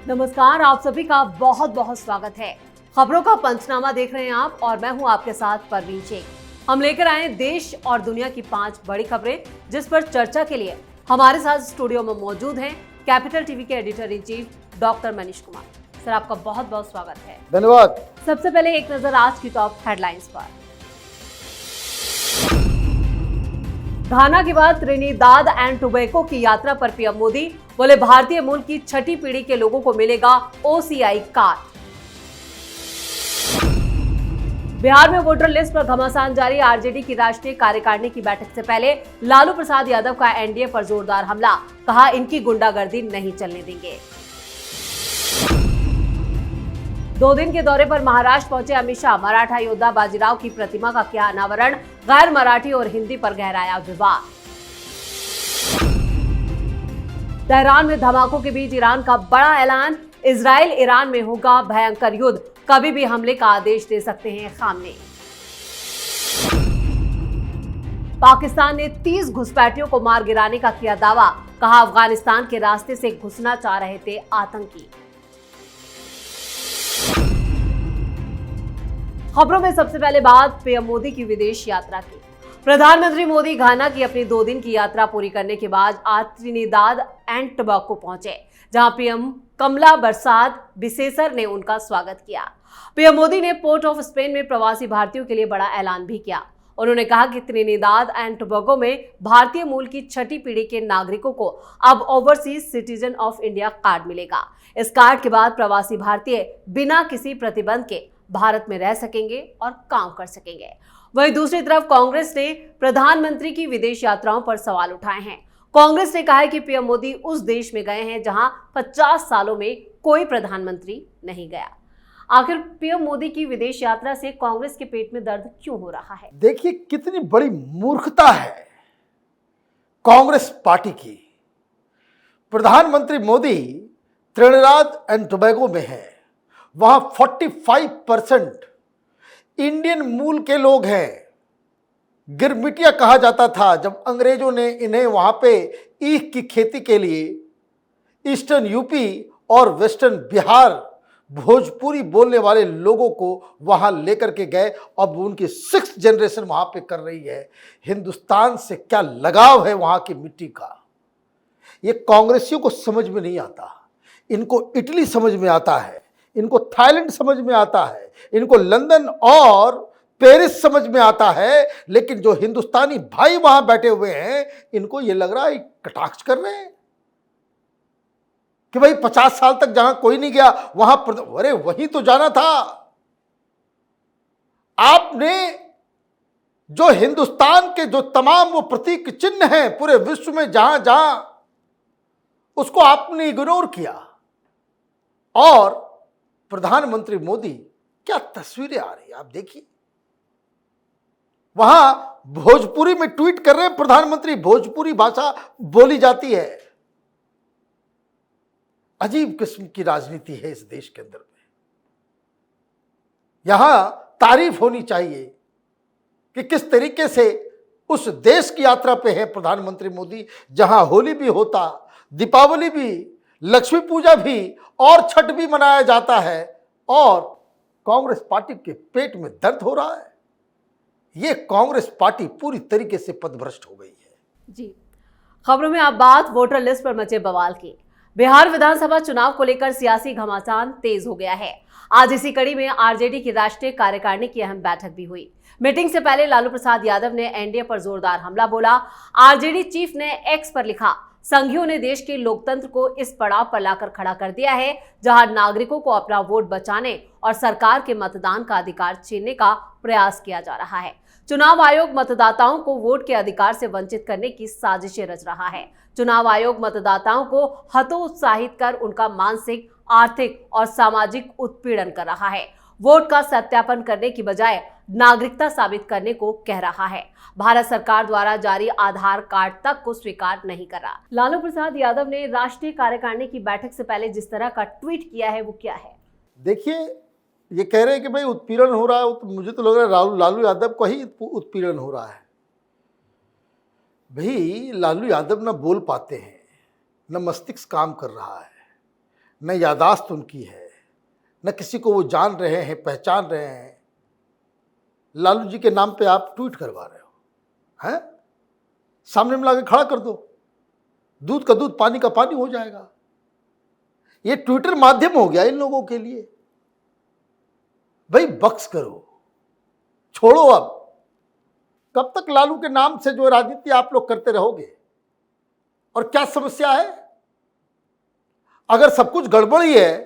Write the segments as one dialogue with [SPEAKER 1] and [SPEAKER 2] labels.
[SPEAKER 1] नमस्कार, आप सभी का बहुत बहुत स्वागत है। खबरों का पंचनामा देख रहे हैं आप और मैं हूं आपके साथ परवीन शेख। हम लेकर आए देश और दुनिया की 5 बड़ी खबरें जिस पर चर्चा के लिए हमारे साथ स्टूडियो में मौजूद हैं कैपिटल टीवी के editor in chief doctor Manish Kumar. Sir, आपका बहुत बहुत स्वागत है।
[SPEAKER 2] धन्यवाद।
[SPEAKER 1] सबसे पहले एक नजर आज की टॉप हेडलाइंस पर। घाना के बाद त्रिनिदाद एंड टोबैगो की यात्रा पर पीएम मोदी बोले, भारतीय मूल की छठी पीढ़ी के लोगों को मिलेगा ओसीआई कार्ड। बिहार में वोटर लिस्ट पर घमासान जारी। आरजेडी की राष्ट्रीय कार्यकारिणी की बैठक से पहले लालू प्रसाद यादव का एनडीए पर जोरदार हमला, कहा इनकी गुंडागर्दी नहीं चलने देंगे। 2 दिन के दौरे पर महाराष्ट्र पहुंचे अमित शाह। मराठा योद्धा बाजीराव की प्रतिमा का किया अनावरण। गैर मराठी और हिंदी पर गहराया विवाद। तेहरान में धमाकों के बीच ईरान का बड़ा ऐलान। इजराइल ईरान में होगा भयंकर युद्ध, कभी भी हमले का आदेश दे सकते हैं खामनेई। पाकिस्तान ने 30 घुसपैठियों को मार गिराने का किया दावा, कहा अफगानिस्तान के रास्ते से घुसना चाह रहे थे आतंकी। खबरों में सबसे पहले बात पीएम मोदी की विदेश यात्रा की। प्रधानमंत्री मोदी घाना की अपनी 2 दिन की यात्रा पूरी करने के बाद आज त्रिनिदाद एंड टोबैगो पहुंचे, जहां पीएम कमला बरसात बिसेसर ने उनका स्वागत किया। पीएम मोदी ने पोर्ट ऑफ स्पेन में प्रवासी भारतीयों के लिए बड़ा ऐलान भी किया। उन्होंने कहा कि त्रिनिदाद एंड टोबैगो में भारतीय मूल की छठी पीढ़ी के नागरिकों को अब overseas citizen of India card मिलेगा। इस कार्ड के बाद प्रवासी भारतीय बिना किसी प्रतिबंध के भारत में रह सकेंगे और काम कर सकेंगे। वहीं दूसरी तरफ कांग्रेस ने प्रधानमंत्री की विदेश यात्राओं पर सवाल उठाए हैं। कांग्रेस ने कहा है कि पीएम मोदी उस देश में गए हैं जहां 50 सालों में कोई प्रधानमंत्री नहीं गया। आखिर पीएम मोदी की विदेश यात्रा से कांग्रेस के पेट में दर्द क्यों हो रहा है?
[SPEAKER 2] देखिए कितनी बड़ी मूर्खता है कांग्रेस पार्टी की। प्रधानमंत्री मोदी त्रिनिदाद एंड टोबैगो में है, वहां 45% इंडियन मूल के लोग हैं। गिरमिटिया कहा जाता था जब अंग्रेजों ने इन्हें वहां पे ईख की खेती के लिए ईस्टर्न यूपी और वेस्टर्न बिहार भोजपुरी बोलने वाले लोगों को वहां लेकर के गए। अब उनकी 6th जनरेशन वहां पे कर रही है। हिंदुस्तान से क्या लगाव है वहां की मिट्टी का, ये कांग्रेसियों को समझ में नहीं आता। इनको इटली समझ में आता है, इनको थाईलैंड समझ में आता है, इनको लंदन और पेरिस समझ में आता है, लेकिन जो हिंदुस्तानी भाई वहां बैठे हुए हैं इनको ये लग रहा है कटाक्ष कर रहे हैं कि भाई 50 साल तक जहां कोई नहीं गया वहां अरे वहीं तो जाना था। आपने जो हिंदुस्तान के जो तमाम वो प्रतीक चिन्ह हैं पूरे विश्व में जहां जहां, उसको आपने इग्नोर किया। और प्रधानमंत्री मोदी क्या तस्वीरें आ रही है आप देखिए। वहां भोजपुरी में ट्वीट कर रहे हैं प्रधानमंत्री, भोजपुरी भाषा बोली जाती है। अजीब किस्म की राजनीति है इस देश के अंदर में। यहां तारीफ होनी चाहिए कि किस तरीके से उस देश की यात्रा पे है प्रधानमंत्री मोदी जहां होली भी होता, दीपावली भी, लक्ष्मी पूजा भी और छठ भी मनाया जाता है, और कांग्रेस पार्टी के पेट में दर्द हो रहा है। यह कांग्रेस पार्टी पूरी तरीके से पदभ्रष्ट हो गई है।
[SPEAKER 1] जी, खबरों में आप बात वोटर लिस्ट पर मचे बवाल की। बिहार विधानसभा चुनाव को लेकर सियासी घमासान तेज हो गया है। आज इसी कड़ी में आरजेडी की राष्ट्रीय कार्यकारिणी की अहम बैठक भी हुई। मीटिंग से पहले लालू प्रसाद यादव ने एनडीए पर जोरदार हमला बोला। आरजेडी चीफ ने एक्स पर लिखा, संघियों ने देश के लोकतंत्र को इस पड़ाव पर लाकर खड़ा कर दिया है जहां नागरिकों को अपना वोट बचाने और सरकार के मतदान का अधिकार छीनने का प्रयास किया जा रहा है। चुनाव आयोग मतदाताओं को वोट के अधिकार से वंचित करने की साजिशें रच रहा है। चुनाव आयोग मतदाताओं को हतोत्साहित कर उनका मानसिक, आर्थिक और सामाजिक उत्पीड़न कर रहा है। वोट का सत्यापन करने की बजाय नागरिकता साबित करने को कह रहा है। भारत सरकार द्वारा जारी आधार कार्ड तक को स्वीकार नहीं कर रहा। लालू प्रसाद यादव ने राष्ट्रीय कार्यकारिणी की बैठक से पहले जिस तरह का ट्वीट किया है वो क्या है?
[SPEAKER 2] देखिए, ये कह रहे हैं कि भाई उत्पीड़न हो रहा है, तो मुझे तो लग रहा है लालू यादव को ही उत्पीड़न हो रहा है। भाई लालू यादव ना बोल पाते हैं, न मस्तिष्क काम कर रहा है, न यादाश्त उनकी है, न किसी को वो जान रहे हैं, पहचान रहे हैं। लालू जी के नाम पे आप ट्वीट करवा रहे हो, हैं? सामने में लाके खड़ा कर दो, दूध का दूध पानी का पानी हो जाएगा। ये ट्विटर माध्यम हो गया इन लोगों के लिए। भाई बख्श करो, छोड़ो। अब कब तक लालू के नाम से जो राजनीति आप लोग करते रहोगे? और क्या समस्या है? अगर सब कुछ गड़बड़ी है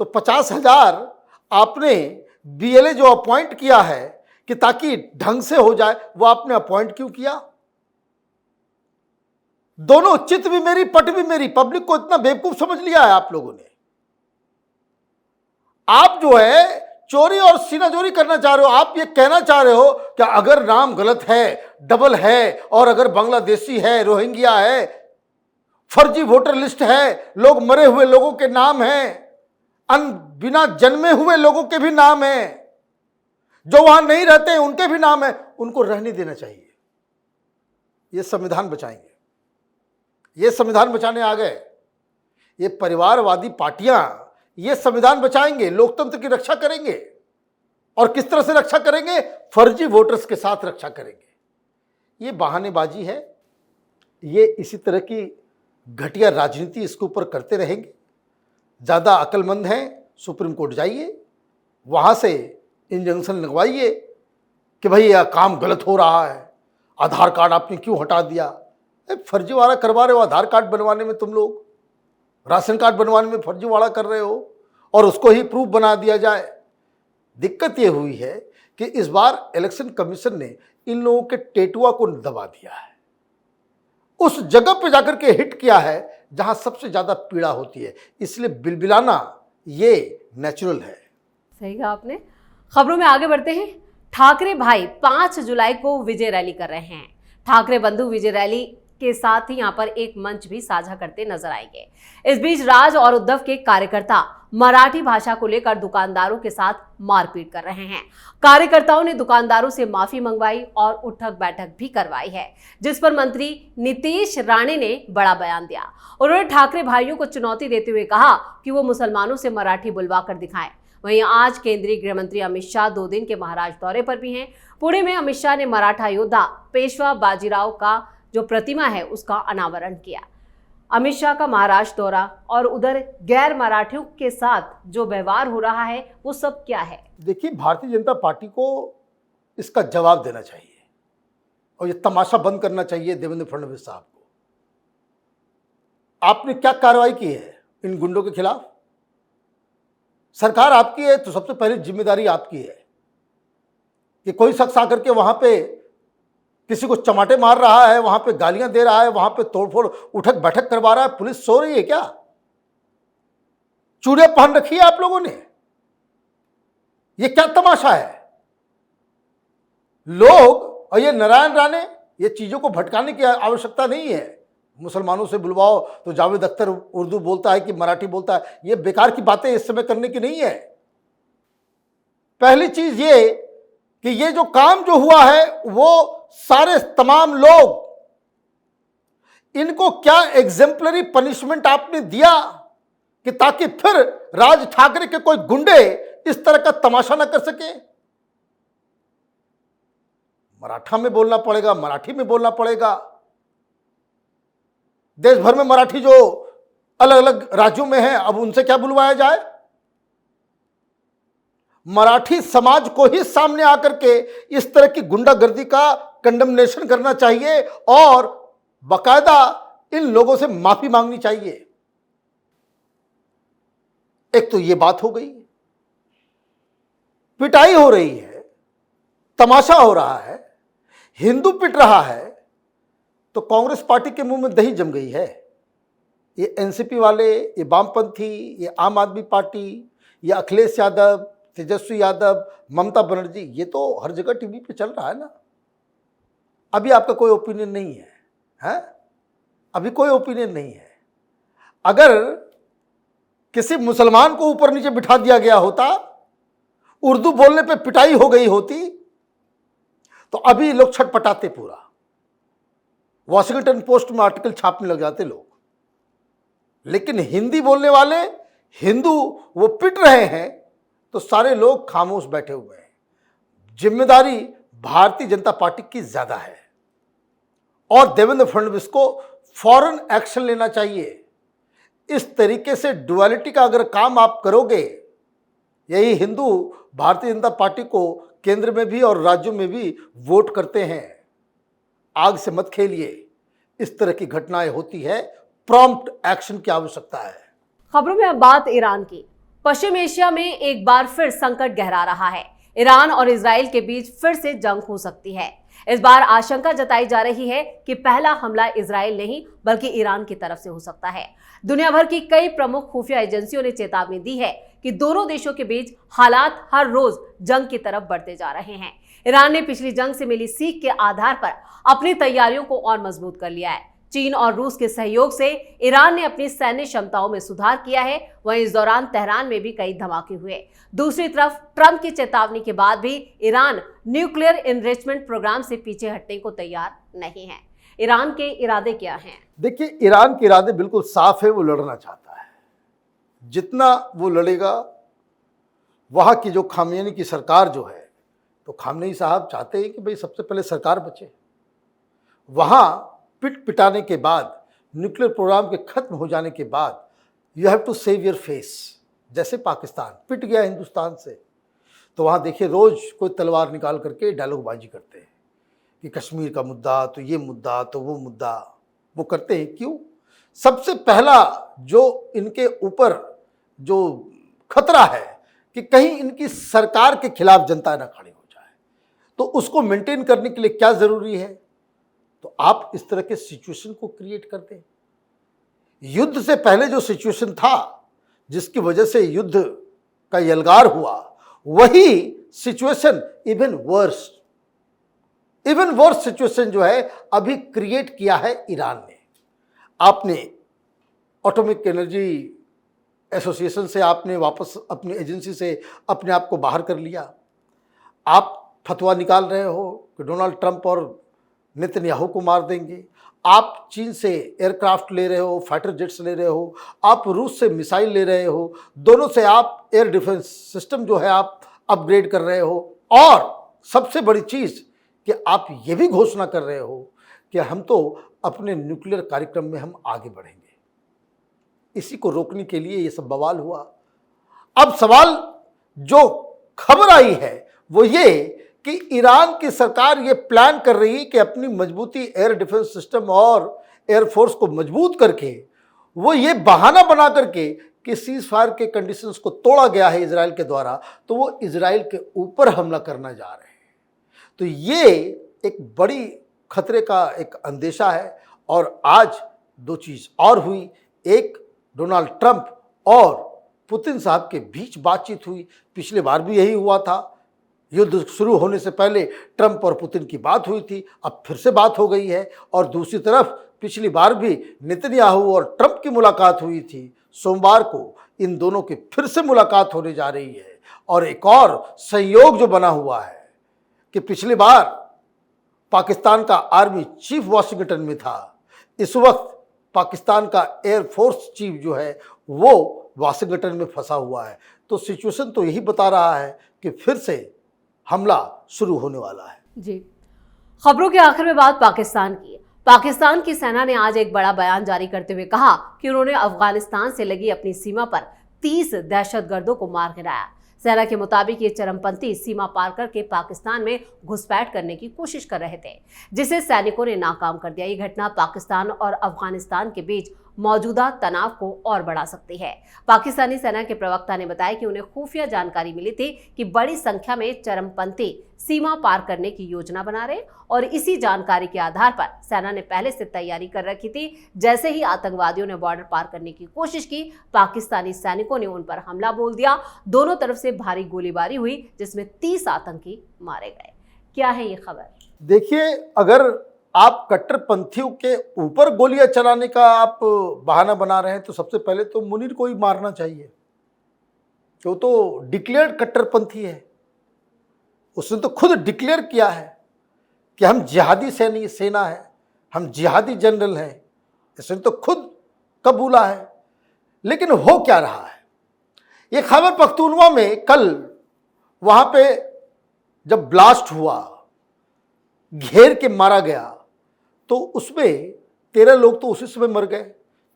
[SPEAKER 2] तो 50,000 आपने बीएलए जो अपॉइंट किया है कि ताकि ढंग से हो जाए, वो आपने अपॉइंट क्यों किया? दोनों चित भी मेरी पट भी मेरी। पब्लिक को इतना बेवकूफ समझ लिया है आप लोगों ने। आप जो है चोरी और सीनाजोरी करना चाह रहे हो। आप ये कहना चाह रहे हो कि अगर नाम गलत है, डबल है, और अगर बांग्लादेशी है, रोहिंग्या है, फर्जी वोटर लिस्ट है, लोग मरे हुए लोगों के नाम हैं, बिना जन्मे हुए लोगों के भी नाम हैं, जो वहां नहीं रहते हैं उनके भी नाम है, उनको रहने देना चाहिए। ये संविधान बचाएंगे, ये संविधान बचाने आ गए। ये परिवारवादी पार्टियां ये संविधान बचाएंगे, लोकतंत्र की रक्षा करेंगे। और किस तरह से रक्षा करेंगे? फर्जी वोटर्स के साथ रक्षा करेंगे। ये बहानेबाजी है। ये इसी तरह की घटिया राजनीति इसके ऊपर करते रहेंगे। ज़्यादा अक्लमंद हैं, सुप्रीम कोर्ट जाइए, वहाँ से इंजंक्शन लगवाइए कि भाई यह काम गलत हो रहा है, आधार कार्ड आपने क्यों हटा दिया? फर्जीवाड़ा करवा रहे हो आधार कार्ड बनवाने में, तुम लोग राशन कार्ड बनवाने में फर्जीवाड़ा कर रहे हो, और उसको ही प्रूफ बना दिया जाए। दिक्कत यह हुई है कि इस बार इलेक्शन कमीशन ने इन लोगों के टेटुआ को दबा दिया है, उस जगह पे जाकर के हिट किया है जहां सबसे ज्यादा पीड़ा होती है। इसलिए बिलबिलाना ये नेचुरल है।
[SPEAKER 1] सही कहा आपने। खबरों में आगे बढ़ते हैं। ठाकरे भाई 5 जुलाई को विजय रैली कर रहे हैं। ठाकरे बंधु विजय रैली के साथ ही यहां पर एक मंच भी साझा करते नजर आएंगे। इस बीच राज और उद्धव के कार्यकर्ता मराठी भाषा को लेकर दुकानदारों के साथ मारपीट कर रहे हैं। कार्यकर्ताओं ने दुकानदारों से माफी मंगवाई और उठक बैठक भी करवाई है, जिस पर मंत्री नीतीश राणे ने बड़ा बयान दिया। उन्होंने ठाकरे भाइयों को चुनौती देते हुए कहा कि वो मुसलमानों से मराठी बुलवा कर दिखाएं। वहीं आज केंद्रीय गृह मंत्री अमित शाह 2 दिन के महाराष्ट्र दौरे पर भी हैं। पुणे में अमित शाह ने मराठा योद्धा पेशवा बाजीराव का जो प्रतिमा है उसका अनावरण किया। अमित शाह का महाराष्ट्र दौरा और उधर गैर मराठियों के साथ जो व्यवहार हो रहा है वो सब क्या है?
[SPEAKER 2] देखिए, भारतीय जनता पार्टी को इसका जवाब देना चाहिए और ये तमाशा बंद करना चाहिए देवेंद्र फडणवीस साहब को। आपने क्या कार्रवाई की है इन गुंडों के खिलाफ? सरकार आपकी है तो सबसे पहले जिम्मेदारी आपकी है कि कोई शख्स आकर के वहां पे किसी को चमाटे मार रहा है, वहां पे गालियां दे रहा है, वहां पे तोड़फोड़ उठक बैठक करवा रहा है। पुलिस सो रही है क्या? चूड़ियां पहन रखी है आप लोगों ने? ये क्या तमाशा है? लोग और ये नारायण राणे, ये चीजों को भटकाने की आवश्यकता नहीं है। मुसलमानों से बुलवाओ तो जावेद अख्तर उर्दू बोलता है कि मराठी बोलता है, ये बेकार की बातें इस समय करने की नहीं है। पहली चीज ये कि ये जो काम जो हुआ है वो सारे तमाम लोग, इनको क्या एग्जेम्पलरी पनिशमेंट आपने दिया कि ताकि फिर राज ठाकरे के कोई गुंडे इस तरह का तमाशा ना कर सके? मराठा में बोलना पड़ेगा, मराठी में बोलना पड़ेगा। देश भर में मराठी जो अलग अलग राज्यों में है, अब उनसे क्या बुलवाया जाए? मराठी समाज को ही सामने आकर के इस तरह की गुंडागर्दी का कंडेमनेशन करना चाहिए और बाकायदा इन लोगों से माफी मांगनी चाहिए। एक तो ये बात हो गई, पिटाई हो रही है, तमाशा हो रहा है, हिंदू पिट रहा है, तो कांग्रेस पार्टी के मुंह में दही जम गई है। ये एनसीपी वाले, ये वामपंथी, ये आम आदमी पार्टी, ये अखिलेश यादव, तेजस्वी यादव, ममता बनर्जी, ये तो हर जगह टीवी पे चल रहा है ना। अभी आपका कोई ओपिनियन नहीं है, हैं? अभी कोई ओपिनियन नहीं है। अगर किसी मुसलमान को ऊपर नीचे बिठा दिया गया होता, उर्दू बोलने पे पिटाई हो गई होती, तो अभी लोग छटपटाते पूरा, वॉशिंगटन पोस्ट में आर्टिकल छापने लग जाते लोग। लेकिन हिंदी बोलने वाले हिंदू वो पिट रहे हैं तो सारे लोग खामोश बैठे हुए हैं। जिम्मेदारी भारतीय जनता पार्टी की ज्यादा है और देवेंद्र फडणवीस को फौरन एक्शन लेना चाहिए। इस तरीके से डुअलिटी का अगर काम आप करोगे, यही हिंदू भारतीय जनता पार्टी को केंद्र में भी और राज्यों में भी वोट करते हैं। आग से मत खेलिए, इस तरह की घटनाएं होती है, प्रॉम्प्ट एक्शन की आवश्यकता है।
[SPEAKER 1] खबरों में अब बात ईरान की। पश्चिम एशिया में एक बार फिर संकट गहरा रहा है। ईरान और इजराइल के बीच फिर से जंग हो सकती है। इस बार आशंका जताई जा रही है कि पहला हमला इजराइल नहीं बल्कि ईरान की तरफ से हो सकता है। दुनिया भर की कई प्रमुख खुफिया एजेंसियों ने चेतावनी दी है कि दोनों देशों के बीच हालात हर रोज जंग की तरफ बढ़ते जा रहे हैं। ईरान ने पिछली जंग से मिली सीख के आधार पर अपनी तैयारियों को और मजबूत कर लिया है। चीन और रूस के सहयोग से ईरान ने अपनी सैन्य क्षमताओं में सुधार किया है। वहीं इस दौरान तेहरान में भी कई धमाके हुए। दूसरी तरफ ट्रंप की चेतावनी के बाद भी ईरान न्यूक्लियर इनरिचमेंट प्रोग्राम से पीछे हटने को तैयार नहीं है। ईरान के इरादे क्या हैं?
[SPEAKER 2] देखिए, ईरान के इरादे बिल्कुल साफ है, वो लड़ना चाहता है। जितना वो लड़ेगा, वहां की जो खामेनी की सरकार जो है, तो खामनेई साहब चाहते हैं कि भाई सबसे पहले सरकार बचे। वहां पिट पिटाने के बाद, न्यूक्लियर प्रोग्राम के खत्म हो जाने के बाद, you have to save your face. जैसे पाकिस्तान पिट गया हिंदुस्तान से, तो वहां देखिए रोज कोई तलवार निकाल करके डायलॉगबाजी करते हैं कि कश्मीर का मुद्दा, तो ये मुद्दा, तो वो मुद्दा। वो करते हैं क्यों? सबसे पहला जो इनके ऊपर जो खतरा है कि कहीं इनकी सरकार के खिलाफ जनता ना खड़ी हो जाए, तो उसको मेंटेन करने के लिए क्या जरूरी है? तो आप इस तरह के सिचुएशन को क्रिएट कर दें। युद्ध से पहले जो सिचुएशन था, जिसकी वजह से युद्ध का यलगार हुआ, वही सिचुएशन इवन वर्स सिचुएशन जो है अभी क्रिएट किया है ईरान ने। आपने एटॉमिक एनर्जी एसोसिएशन से आपने वापस अपनी एजेंसी से अपने आप को बाहर कर लिया। आप फतवा निकाल रहे हो कि डोनाल्ड ट्रंप और नेतन्याहू को मार देंगे। आप चीन से एयरक्राफ्ट ले रहे हो, फाइटर जेट्स ले रहे हो, आप रूस से मिसाइल ले रहे हो, दोनों से आप एयर डिफेंस सिस्टम जो है आप अपग्रेड कर रहे हो। और सबसे बड़ी चीज़ कि आप ये भी घोषणा कर रहे हो कि हम तो अपने न्यूक्लियर कार्यक्रम में हम आगे बढ़ेंगे। इसी को रोकने के लिए ये सब बवाल हुआ। अब सवाल जो खबर आई है वो ये कि ईरान की सरकार ये प्लान कर रही है कि अपनी मजबूती एयर डिफेंस सिस्टम और एयरफोर्स को मजबूत करके वो ये बहाना बना करके कि सीज फायर के कंडीशंस को तोड़ा गया है इजराइल के द्वारा, तो वो इजराइल के ऊपर हमला करना जा रहे हैं। तो ये एक बड़ी खतरे का एक अंदेशा है। और आज दो चीज़ और हुई। एक, डोनाल्ड ट्रंप और पुतिन साहब के बीच बातचीत हुई। पिछले बार भी यही हुआ था, युद्ध शुरू होने से पहले ट्रंप और पुतिन की बात हुई थी, अब फिर से बात हो गई है। और दूसरी तरफ पिछली बार भी नेतन्याहू और ट्रंप की मुलाकात हुई थी। सोमवार को इन दोनों की फिर से मुलाकात होने जा रही है। और एक और संयोग जो बना हुआ है कि पिछली बार पाकिस्तान का आर्मी चीफ वाशिंगटन में था, इस वक्त पाकिस्तान का एयरफोर्स चीफ जो है वो वाशिंगटन में फंसा हुआ है। तो सिचुएशन तो यही बता रहा है कि फिर से हमला शुरू होने वाला है।
[SPEAKER 1] जी, खबरों के आखिर में बात पाकिस्तान की। पाकिस्तान की सेना ने आज एक बड़ा बयान जारी करते हुए कहा कि उन्होंने अफगानिस्तान से लगी अपनी सीमा पर 30 दहशतगर्दों को मार गिराया। सेना के मुताबिक ये चरमपंथी सीमा पार करके पाकिस्तान में घुसपैठ करने की कोशिश कर रहे थे, जिसे सैनिकों ने नाकाम कर दिया। ये घटना पाकिस्तान और अफगानिस्तान के बीच मौजूदा तनाव को और बढ़ा सकती है। पाकिस्तानी सेना के प्रवक्ता ने बताया कि उन्हें खुफिया जानकारी मिली थी कि बड़ी संख्या में चरमपंथी सीमा पार करने की योजना बना रहे, और इसी जानकारी के आधार पर सेना ने पहले से तैयारी कर रखी थी। जैसे ही आतंकवादियों ने बॉर्डर पार करने की कोशिश की, पाकिस्तानी सैनिकों ने उन पर हमला बोल दिया। दोनों तरफ से भारी गोलीबारी हुई, जिसमें 30 आतंकी मारे गए। क्या है ये खबर?
[SPEAKER 2] देखिए, अगर आप कट्टरपंथियों के ऊपर गोलियां चलाने का आप बहाना बना रहे हैं, तो सबसे पहले तो मुनीर को ही मारना चाहिए। वो तो डिक्लेयर्ड कट्टरपंथी है। उसने तो खुद डिक्लेयर किया है कि हम जिहादी सेना है, हम जिहादी जनरल हैं। इसने तो खुद कबूला है। लेकिन हो क्या रहा है? ये खैबर पख्तूनवा में कल वहां पे जब ब्लास्ट हुआ, घेर के मारा गया, तो उसमें 13 लोग तो उसी समय मर गए,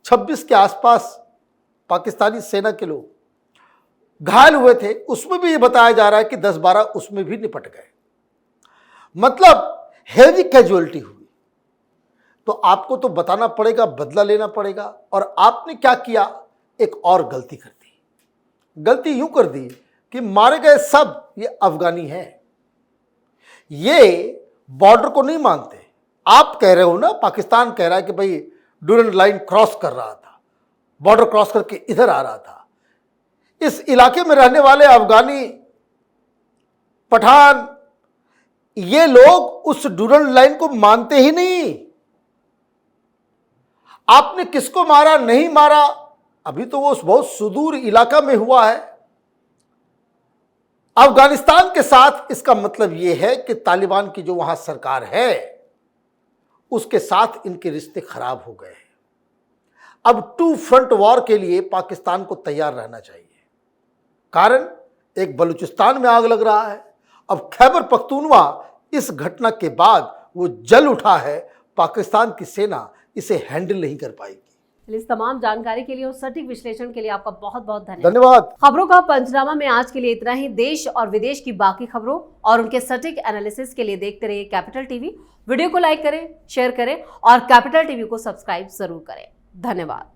[SPEAKER 2] 26 के आसपास पाकिस्तानी सेना के लोग घायल हुए थे। उसमें भी ये बताया जा रहा है कि 10-12 उसमें भी निपट गए, मतलब हेवी कैजुअलिटी हुई। तो आपको तो बताना पड़ेगा, बदला लेना पड़ेगा। और आपने क्या किया, एक और गलती कर दी। गलती यूं कर दी कि मारे गए सब ये अफगानी हैं, ये बॉर्डर को नहीं मानते। आप कह रहे हो ना, पाकिस्तान कह रहा है कि भाई ड्यूरेंट लाइन क्रॉस कर रहा था, बॉर्डर क्रॉस करके इधर आ रहा था। इस इलाके में रहने वाले अफगानी, पठान, ये लोग उस ड्यूरेंट लाइन को मानते ही नहीं। आपने किसको मारा, नहीं मारा, अभी तो वो बहुत सुदूर इलाका में हुआ है अफगानिस्तान के साथ। इसका मतलब यह है कि तालिबान की जो वहां सरकार है उसके साथ इनके रिश्ते खराब हो गए हैं। अब 2 फ्रंट वॉर के लिए पाकिस्तान को तैयार रहना चाहिए। कारण, एक बलूचिस्तान में आग लग रहा है, अब खैबर पख्तूनवा इस घटना के बाद वो जल उठा है। पाकिस्तान की सेना इसे हैंडल नहीं कर पाएगी।
[SPEAKER 1] इस तमाम जानकारी के लिए और सटीक विश्लेषण के लिए आपका बहुत बहुत धन्यवाद।
[SPEAKER 2] धन्यवाद।
[SPEAKER 1] खबरों का पंचनामा में आज के लिए इतना ही। देश और विदेश की बाकी खबरों और उनके सटीक एनालिसिस के लिए देखते रहिए कैपिटल टीवी। वीडियो को लाइक करें, शेयर करें और कैपिटल टीवी को सब्सक्राइब जरूर करें। धन्यवाद।